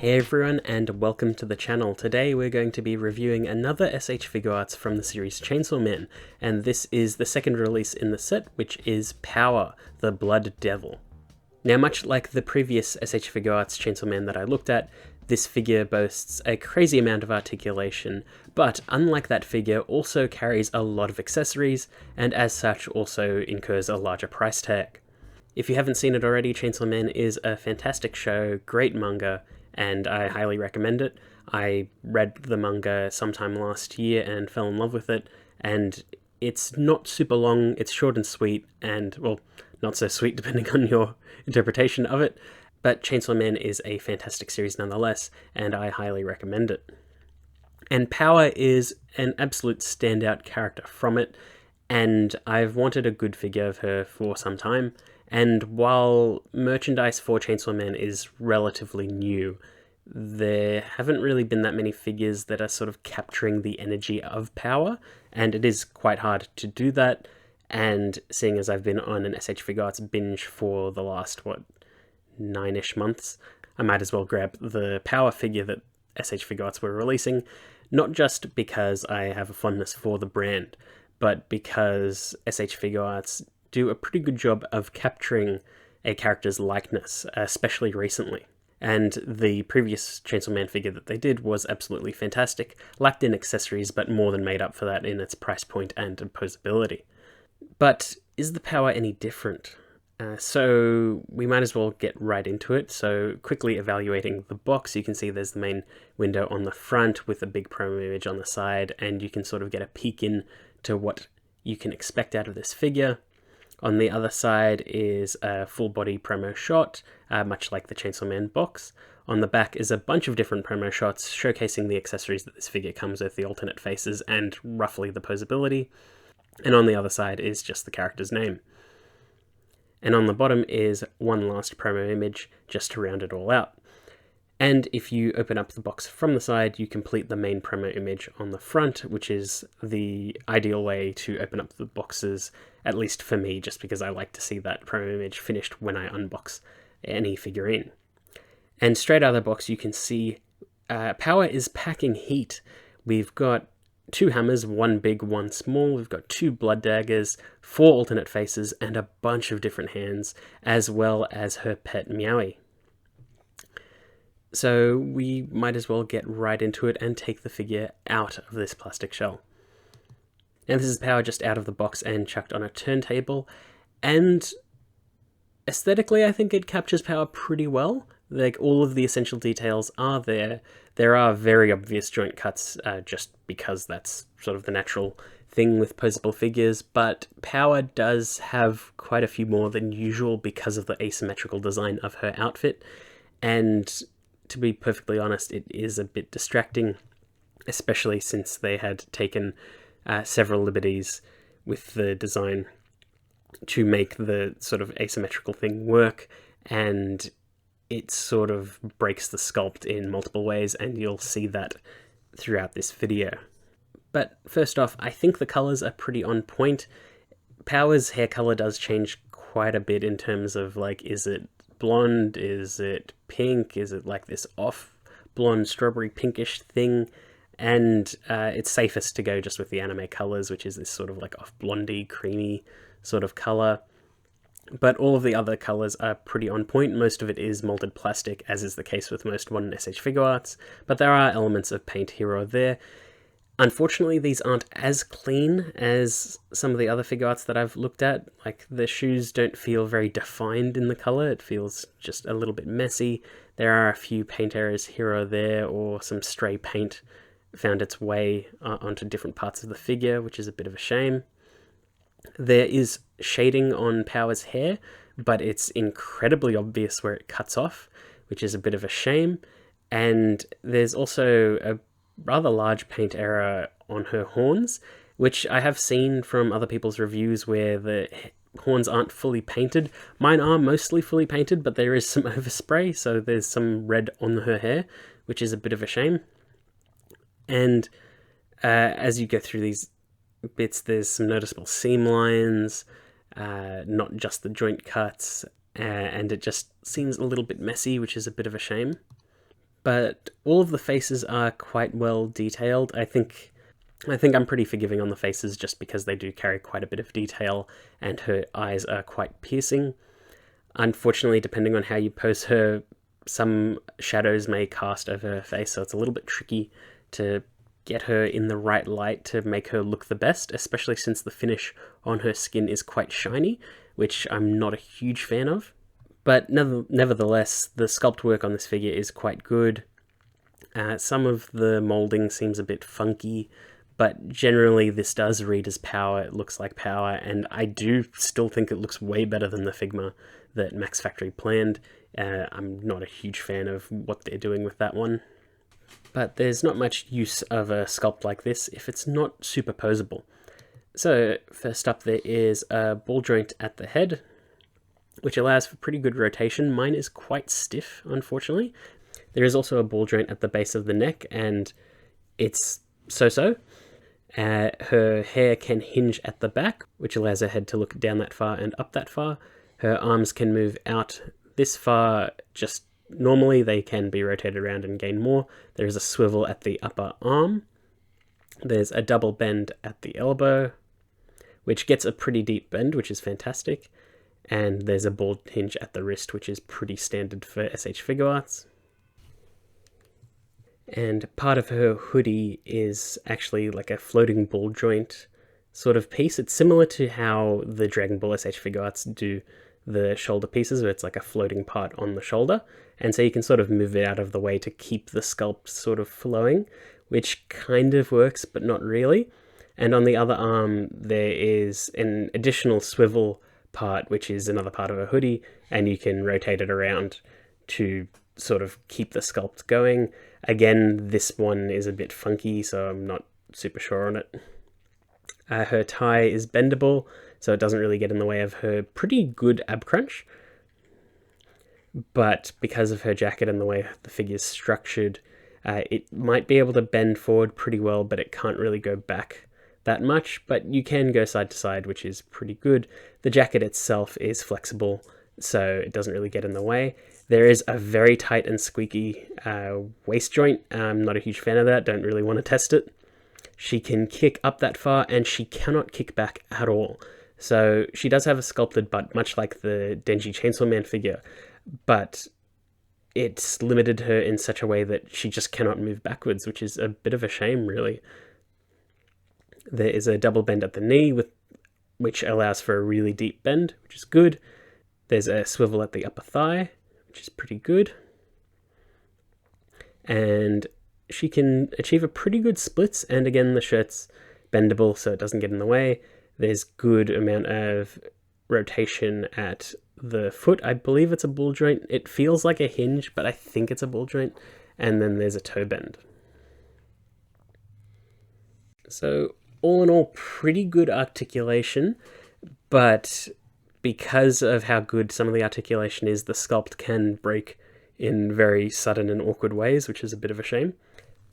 Hey everyone, and welcome to the channel. Today we're going to be reviewing another S.H.Figuarts from the series Chainsaw Man, and this is the second release in the set, which is Power, the Blood Devil. Now, much like the previous S.H.Figuarts Chainsaw Man that I looked at, this figure boasts a crazy amount of articulation, but unlike that figure, also carries a lot of accessories, and as such also incurs a larger price tag. If you haven't seen it already, Chainsaw Man is a fantastic show, great manga, and I highly recommend it. I read the manga sometime last year and fell in love with it, and it's not super long, it's short and sweet, and, well, not so sweet depending on your interpretation of it, but Chainsaw Man is a fantastic series nonetheless, and I highly recommend it. And Power is an absolute standout character from it, and I've wanted a good figure of her for some time, and while merchandise for Chainsaw Man is relatively new, there haven't really been that many figures that are sort of capturing the energy of Power, and it is quite hard to do that, and seeing as I've been on an S.H.Figuarts binge for the last, 9-ish months, I might as well grab the Power figure that S.H.Figuarts were releasing, not just because I have a fondness for the brand, but because S.H.Figuarts do a pretty good job of capturing a character's likeness, especially recently. And the previous Chainsaw Man figure that they did was absolutely fantastic, lacked in accessories, but more than made up for that in its price point and posability. But is the Power any different? So we might as well get right into it. So quickly evaluating the box, you can see there's the main window on the front with a big promo image on the side, and you can sort of get a peek in to what you can expect out of this figure. On the other side is a full body promo shot, much like the Chainsaw Man box. On the back is a bunch of different promo shots showcasing the accessories that this figure comes with, the alternate faces, and roughly the posability. And on the other side is just the character's name. And on the bottom is one last promo image just to round it all out. And if you open up the box from the side, you complete the main promo image on the front, which is the ideal way to open up the boxes, at least for me, just because I like to see that promo image finished when I unbox any figurine. And straight out of the box, you can see Power is packing heat. We've got 2 hammers, one big, one small. We've got 2 blood daggers, 4 alternate faces, and a bunch of different hands, as well as her pet Meowie. So we might as well get right into it and take the figure out of this plastic shell. Now this is Power just out of the box and chucked on a turntable, and aesthetically I think it captures Power pretty well. Like, all of the essential details are there. There are very obvious joint cuts just because that's sort of the natural thing with posable figures, but Power does have quite a few more than usual because of the asymmetrical design of her outfit, and to be perfectly honest, it is a bit distracting, especially since they had taken several liberties with the design to make the sort of asymmetrical thing work, and it sort of breaks the sculpt in multiple ways, and you'll see that throughout this video. But first off, I think the colors are pretty on point. Power's hair color does change quite a bit in terms of, like, is it blonde, is it pink, is it like this off blonde strawberry pinkish thing, and it's safest to go just with the anime colors, which is this sort of like off blondie creamy sort of color. But all of the other colors are pretty on point. Most of it is molded plastic, as is the case with most modern S.H.Figuarts, but there are elements of paint here or there. Unfortunately, these aren't as clean as some of the other Figuarts that I've looked at. Like, the shoes don't feel very defined in the color. It feels just a little bit messy. There are a few paint errors here or there, or some stray paint found its way onto different parts of the figure, which is a bit of a shame. There is shading on Power's hair, but it's incredibly obvious where it cuts off, which is a bit of a shame. And there's also a rather large paint error on her horns, which I have seen from other people's reviews where the horns aren't fully painted. Mine are mostly fully painted, but there is some overspray, so there's some red on her hair, which is a bit of a shame. And as you go through these bits, there's some noticeable seam lines, not just the joint cuts, and it just seems a little bit messy, which is a bit of a shame. but all of the faces are quite well detailed. I think I'm pretty forgiving on the faces just because they do carry quite a bit of detail, and her eyes are quite piercing. Unfortunately, depending on how you pose her, some shadows may cast over her face, so it's a little bit tricky to get her in the right light to make her look the best, especially since the finish on her skin is quite shiny, which I'm not a huge fan of. But nevertheless, the sculpt work on this figure is quite good. Some of the moulding seems a bit funky, but generally this does read as Power. It looks like Power, and I do still think it looks way better than the Figma that Max Factory planned. I'm not a huge fan of what they're doing with that one. But there's not much use of a sculpt like this if it's not superposable. So first up, there is a ball joint at the head, which allows for pretty good rotation. Mine is quite stiff, unfortunately. There is also a ball joint at the base of the neck, and it's so-so. Her hair can hinge at the back, which allows her head to look down that far and up that far. Her arms can move out this far just normally. They can be rotated around and gain more. There is a swivel at the upper arm. There's a double bend at the elbow, which gets a pretty deep bend, which is fantastic. And there's a ball hinge at the wrist, which is pretty standard for S.H.Figuarts. And part of her hoodie is actually like a floating ball joint sort of piece. It's similar to how the Dragon Ball S.H.Figuarts do the shoulder pieces, where it's like a floating part on the shoulder. And so you can sort of move it out of the way to keep the sculpt sort of flowing, which kind of works, but not really. And on the other arm, there is an additional swivel part, which is another part of a hoodie, and you can rotate it around to sort of keep the sculpt going. Again, this one is a bit funky, so I'm not super sure on it. Her tie is bendable, so it doesn't really get in the way of her pretty good ab crunch. But because of her jacket and the way the figure's structured, it might be able to bend forward pretty well, but it can't really go back that much. But you can go side to side, which is pretty good. The jacket itself is flexible, so it doesn't really get in the way. There is a very tight and squeaky waist joint. I'm not a huge fan of that, don't really want to test it. She can kick up that far, and she cannot kick back at all. So she does have a sculpted butt, much like the Denji Chainsaw Man figure, but it's limited her in such a way that she just cannot move backwards, which is a bit of a shame, really. There is a double bend at the knee, which allows for a really deep bend, which is good. There's a swivel at the upper thigh, which is pretty good. And she can achieve a pretty good splits, and again, the shirt's bendable, so it doesn't get in the way. There's good amount of rotation at the foot. I believe it's a ball joint. It feels like a hinge, but I think it's a ball joint. And then there's a toe bend. So all in all, pretty good articulation, but because of how good some of the articulation is, the sculpt can break in very sudden and awkward ways, which is a bit of a shame.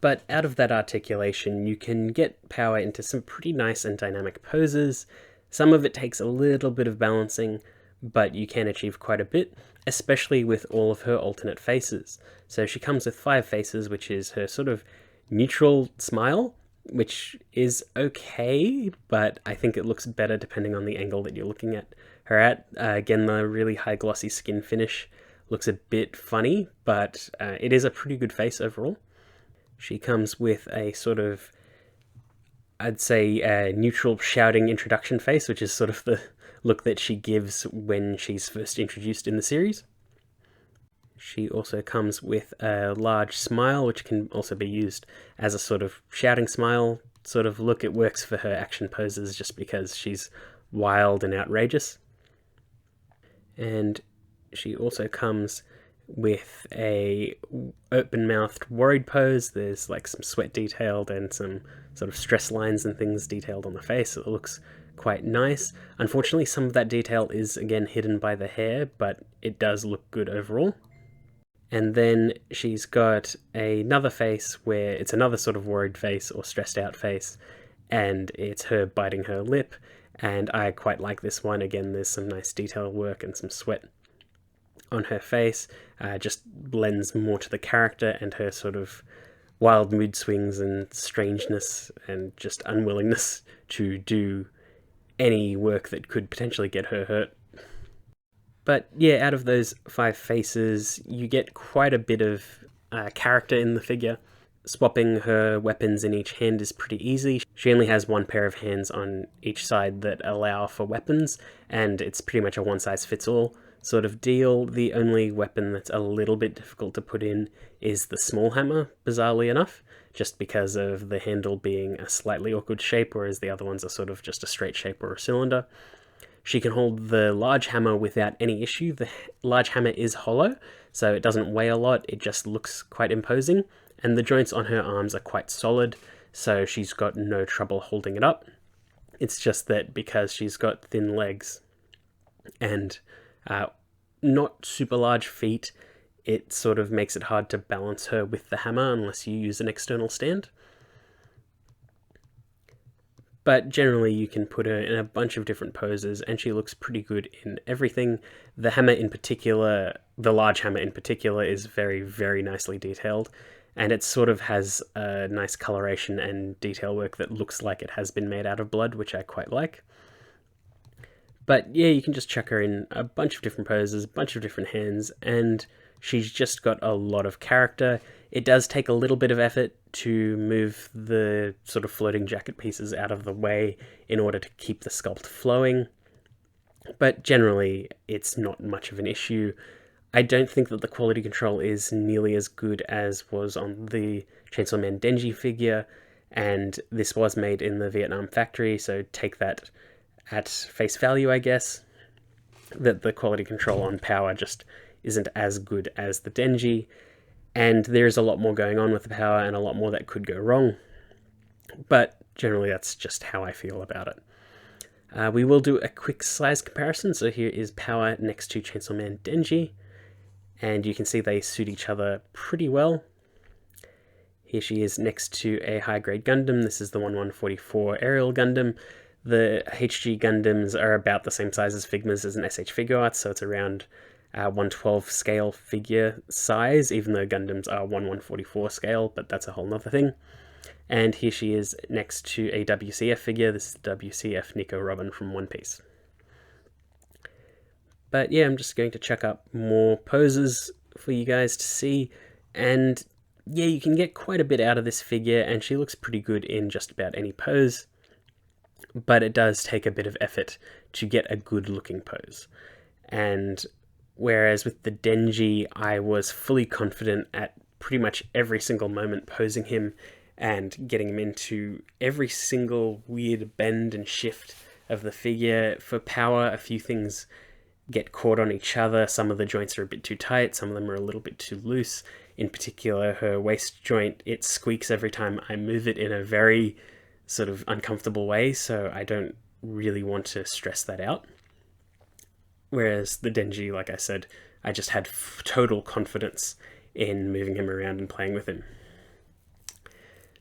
But out of that articulation, you can get Power into some pretty nice and dynamic poses. Some of it takes a little bit of balancing, but you can achieve quite a bit, especially with all of her alternate faces. So she comes with 5 faces, which is her sort of neutral smile, which is okay, but I think it looks better depending on the angle that you're looking at her at. Again, the really high glossy skin finish looks a bit funny, but it is a pretty good face overall. She comes with a sort of, I'd say, a neutral shouting introduction face, which is sort of the look that she gives when she's first introduced in the series. She also comes with a large smile, which can also be used as a sort of shouting smile sort of look. It works for her action poses just because she's wild and outrageous. And she also comes with a open-mouthed worried pose. There's like some sweat detailed and some sort of stress lines and things detailed on the face. It looks quite nice. Unfortunately, some of that detail is again hidden by the hair, but it does look good overall. And then she's got another face where it's another sort of worried face or stressed out face, and it's her biting her lip, and I quite like this one. Again, there's some nice detail work and some sweat on her face just lends more to the character and her sort of wild mood swings and strangeness and just unwillingness to do any work that could potentially get her hurt. But yeah, out of those 5 faces, you get quite a bit of character in the figure. Swapping her weapons in each hand is pretty easy. She only has 1 pair of hands on each side that allow for weapons, and it's pretty much a one-size-fits-all sort of deal. The only weapon that's a little bit difficult to put in is the small hammer, bizarrely enough, just because of the handle being a slightly awkward shape, whereas the other ones are sort of just a straight shape or a cylinder. She can hold the large hammer without any issue. The large hammer is hollow, so it doesn't weigh a lot, it just looks quite imposing, and the joints on her arms are quite solid, so she's got no trouble holding it up. It's just that because she's got thin legs and not super large feet, it sort of makes it hard to balance her with the hammer unless you use an external stand. But generally you can put her in a bunch of different poses and she looks pretty good in everything. The hammer in particular, the large hammer in particular, is very, very nicely detailed, and it sort of has a nice coloration and detail work that looks like it has been made out of blood, which I quite like. But yeah, you can just chuck her in a bunch of different poses, a bunch of different hands, and she's just got a lot of character. It does take a little bit of effort to move the sort of floating jacket pieces out of the way in order to keep the sculpt flowing, but generally it's not much of an issue. I don't think that the quality control is nearly as good as was on the Chainsaw Man Denji figure, and this was made in the Vietnam factory, so take that at face value, I guess, that the quality control on Power just isn't as good as the Denji, and there's a lot more going on with the Power and a lot more that could go wrong, but generally that's just how I feel about it. We will do a quick size comparison, so here is Power next to Chainsaw Man Denji, and you can see they suit each other pretty well. Here she is next to a high-grade Gundam. This is the 1144 Aerial Gundam. The HG Gundams are about the same size as Figmas as an S.H.Figuarts, so it's around 112 scale figure size, even though Gundams are 1144 scale, but that's a whole nother thing. And here she is next to a WCF figure. This is the WCF Nico Robin from One Piece. But yeah, I'm just going to chuck up more poses for you guys to see, and yeah, you can get quite a bit out of this figure, and she looks pretty good in just about any pose, but it does take a bit of effort to get a good looking pose. And whereas with the Denji, I was fully confident at pretty much every single moment posing him and getting him into every single weird bend and shift of the figure. For Power, a few things get caught on each other. Some of the joints are a bit too tight, some of them are a little bit too loose. In particular, her waist joint, it squeaks every time I move it in a very sort of uncomfortable way, so I don't really want to stress that out. Whereas the Denji, like I said, I just had total confidence in moving him around and playing with him.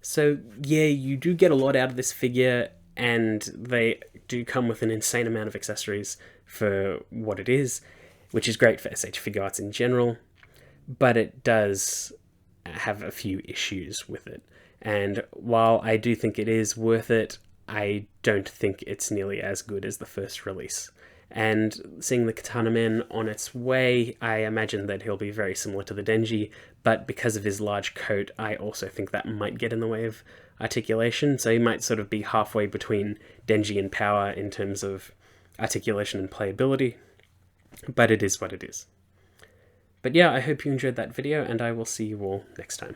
So yeah, you do get a lot out of this figure, and they do come with an insane amount of accessories for what it is, which is great for S.H.Figuarts in general, but it does have a few issues with it. And while I do think it is worth it, I don't think it's nearly as good as the first release. And seeing the Katana Man on its way, I imagine that he'll be very similar to the Denji, but because of his large coat, I also think that might get in the way of articulation, so he might sort of be halfway between Denji and Power in terms of articulation and playability, but it is what it is. But yeah, I hope you enjoyed that video, and I will see you all next time.